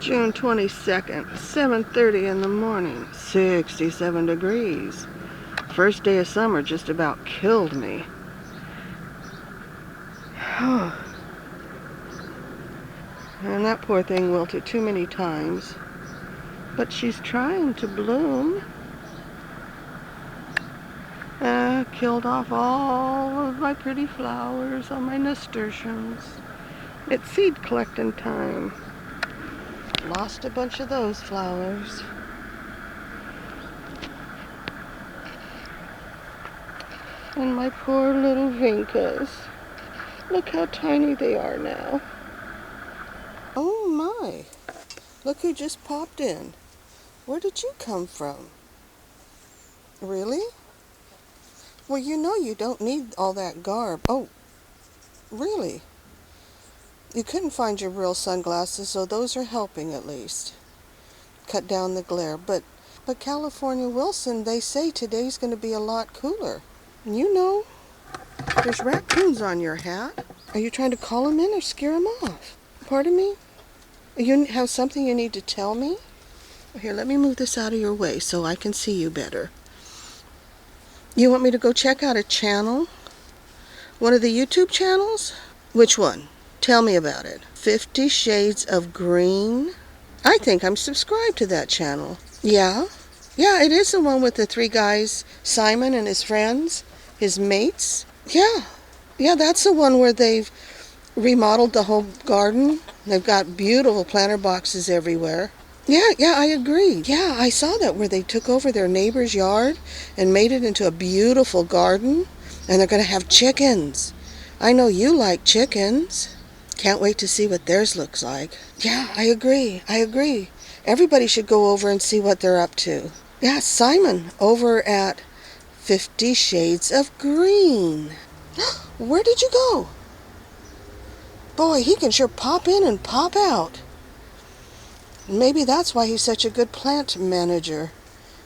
June 22nd, 7:30 in the morning, 67 degrees. First day of summer just about killed me. And that poor thing wilted too many times. But she's trying to bloom. Killed off all of my pretty flowers on my nasturtiums. It's seed collecting time. Lost a bunch of those flowers. And my poor little vincas. Look how tiny they are now. Oh my. Look who just popped in. Where did you come from? Really? Well, you know you don't need all that garb. Oh, really? You couldn't find your real sunglasses, so those are helping at least. Cut down the glare. But California Wilson, they say today's going to be a lot cooler. You know, there's raccoons on your hat. Are you trying to call them in or scare them off? Pardon me? You have something you need to tell me? Here, let me move this out of your way so I can see you better. You want me to go check out a channel? One of the YouTube channels? Which one? Tell me about it. 50 Shades of Green? I think I'm subscribed to that channel. Yeah? Yeah, it is the one with the 3 guys, Simon and his friends, his mates. Yeah. Yeah, that's the one where they've remodeled the whole garden. They've got beautiful planter boxes everywhere. Yeah, I agree. Yeah, I saw that where they took over their neighbor's yard and made it into a beautiful garden. And they're going to have chickens. I know you like chickens. Can't wait to see what theirs looks like. Yeah, I agree. Everybody should go over and see what they're up to. Yeah, Simon over at 50 Shades of Green. Where did you go? Boy, he can sure pop in and pop out. Maybe that's why he's such a good plant manager.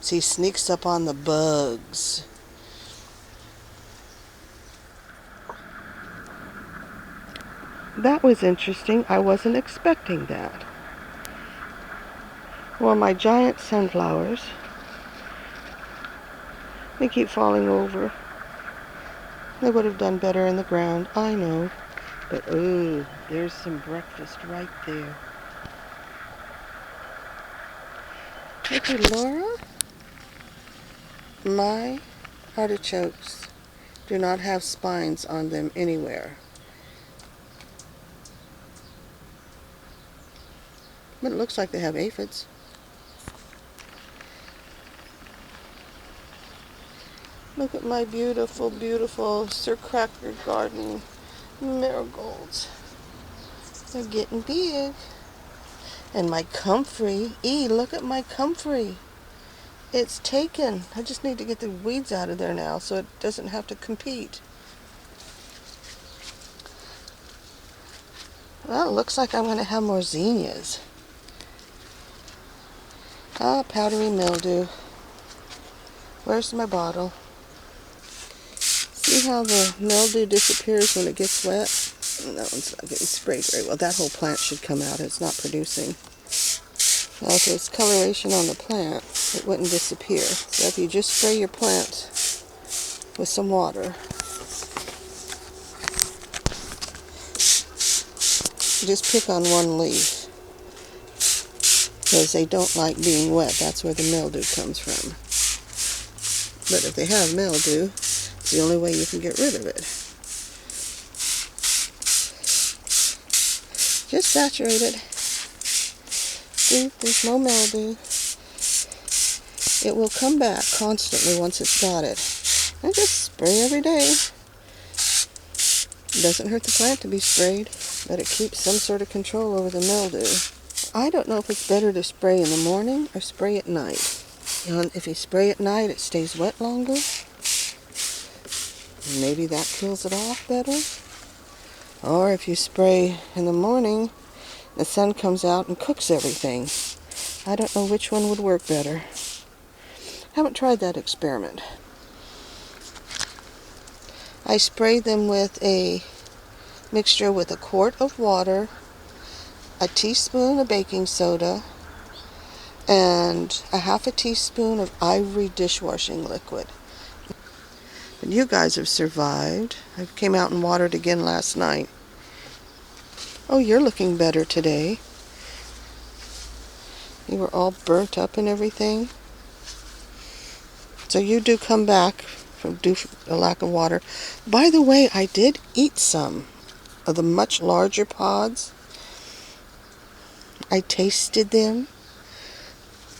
So he sneaks up on the bugs. That was interesting. I wasn't expecting that. Well, my giant sunflowers, they keep falling over. They would have done better in the ground, I know. But, ooh, there's some breakfast right there. Okay, Laura, my artichokes do not have spines on them anywhere. But it looks like they have aphids. Look at my beautiful, beautiful Sir Cracker Garden marigolds. They're getting big. And my comfrey. Look at my comfrey. It's taken. I just need to get the weeds out of there now so it doesn't have to compete. Well, it looks like I'm going to have more zinnias. Powdery mildew. Where's my bottle? See how the mildew disappears when it gets wet? That one's not getting sprayed very well. That whole plant should come out. It's not producing. Now, if there's coloration on the plant, it wouldn't disappear. So if you just spray your plant with some water, just pick on one leaf, because they don't like being wet. That's where the mildew comes from. But if they have mildew, it's the only way you can get rid of it. Just saturate it. See, there's no mildew. It will come back constantly once it's got it. And just spray every day. It doesn't hurt the plant to be sprayed, but it keeps some sort of control over the mildew. I don't know if it's better to spray in the morning or spray at night. And if you spray at night, it stays wet longer. Maybe that kills it off better. Or if you spray in the morning, the sun comes out and cooks everything. I don't know which one would work better. Haven't tried that experiment. I spray them with a mixture with a quart of water, a teaspoon of baking soda, and a half a teaspoon of ivory dishwashing liquid. And you guys have survived. I came out and watered again last night. Oh, you're looking better today. You were all burnt up and everything. So you do come back from a lack of water. By the way, I did eat some of the much larger pods. I tasted them.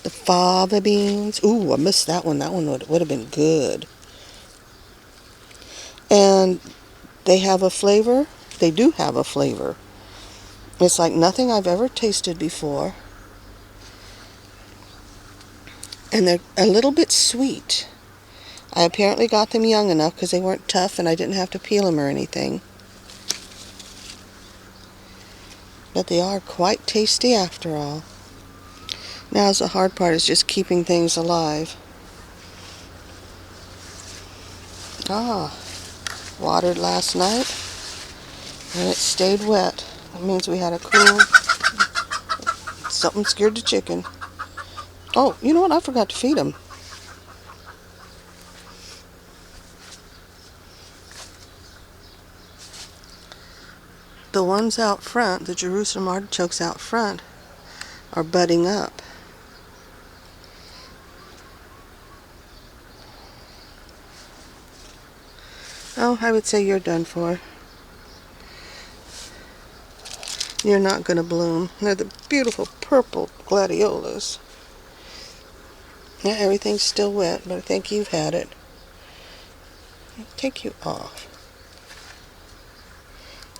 The fava beans. Ooh, I missed that one. That one would have been good. And they have a flavor. They do have a flavor. It's like nothing I've ever tasted before. And they're a little bit sweet. I apparently got them young enough because they weren't tough and I didn't have to peel them or anything. But they are quite tasty after all. Now the hard part is just keeping things alive. Watered last night and it stayed wet. That means we had a cool... Something scared the chicken. Oh, you know what? I forgot to feed them. The ones out front, the Jerusalem artichokes out front, are budding up. Oh, I would say you're done for. You're not going to bloom. They're the beautiful purple gladiolas. Yeah, everything's still wet, but I think you've had it. I'll take you off.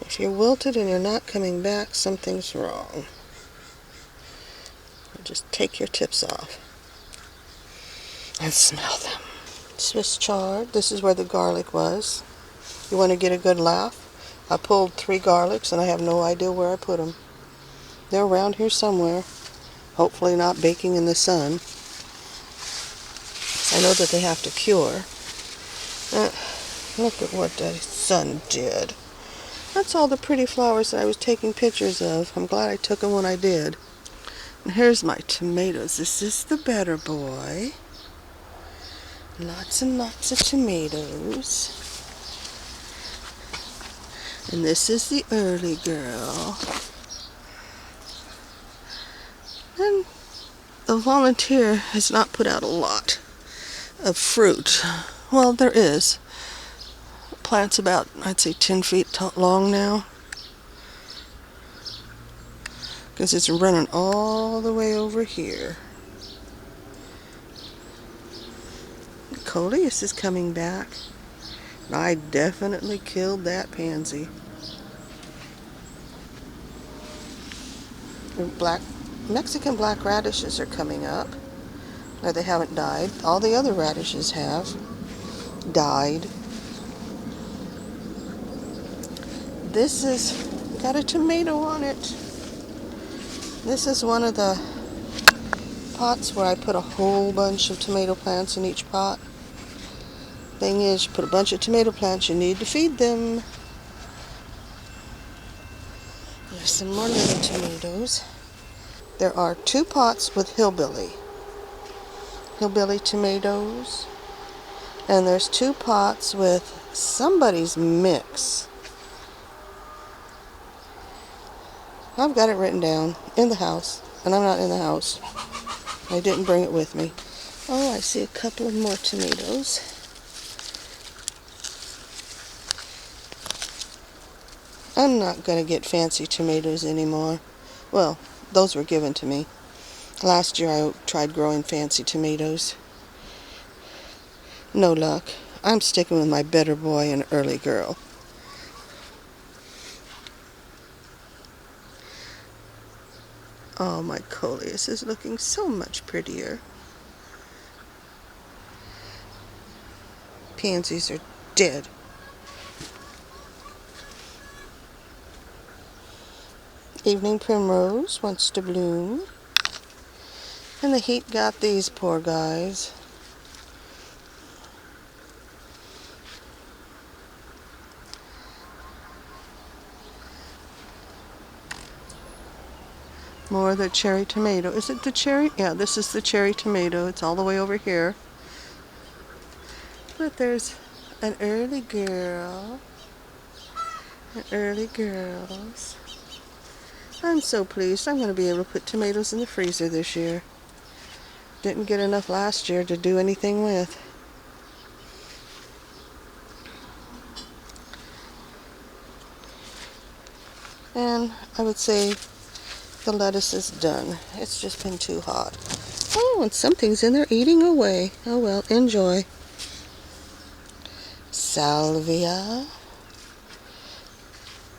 If you're wilted and you're not coming back, something's wrong. Just take your tips off and smell them. Swiss chard. This is where the garlic was. You want to get a good laugh? I pulled 3 garlics and I have no idea where I put them. They're around here somewhere. Hopefully not baking in the sun. I know that they have to cure. Look at what the sun did. That's all the pretty flowers that I was taking pictures of. I'm glad I took them when I did. And here's my tomatoes. This is the better boy. Lots and lots of tomatoes. And this is the early girl. And the volunteer has not put out a lot of fruit. Well, there is. The plant's about, I'd say, 10 feet long now. Because it's running all the way over here. The coleus is coming back. I definitely killed that pansy. Mexican black radishes are coming up. No, they haven't died. All the other radishes have died. This is got a tomato on it. This is one of the pots where I put a whole bunch of tomato plants in each pot. Thing is, you put a bunch of tomato plants, you need to feed them. There's some more little tomatoes. There are 2 pots with hillbilly tomatoes, and there's 2 pots with somebody's mix. I've got it written down in the house, and I'm not in the house. I didn't bring it with me. Oh, I see a couple of more tomatoes. I'm not going to get fancy tomatoes anymore. Well, those were given to me. Last year I tried growing fancy tomatoes. No luck. I'm sticking with my better boy and early girl. Oh, my coleus is looking so much prettier. Pansies are dead. Evening primrose wants to bloom. And the heat got these poor guys. More of the cherry tomato. Is it the cherry? Yeah, this is the cherry tomato. It's all the way over here. But there's an early girl. An early girls. I'm so pleased. I'm going to be able to put tomatoes in the freezer this year. Didn't get enough last year to do anything with. And I would say the lettuce is done. It's just been too hot. Oh, and something's in there eating away. Oh well, enjoy. Salvia.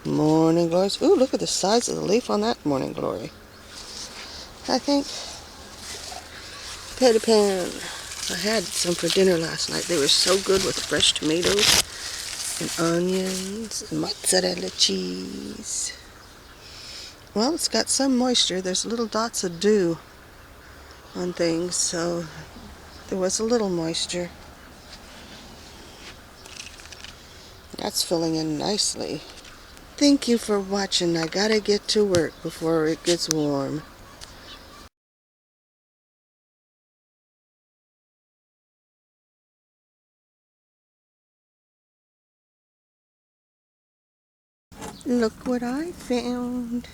Morning glories. Ooh, look at the size of the leaf on that morning glory. I think Petty Pan. I had some for dinner last night. They were so good with fresh tomatoes and onions and mozzarella cheese. Well, it's got some moisture. There's little dots of dew on things, so there was a little moisture. That's filling in nicely. Thank you for watching. I gotta get to work before it gets warm. Look what I found.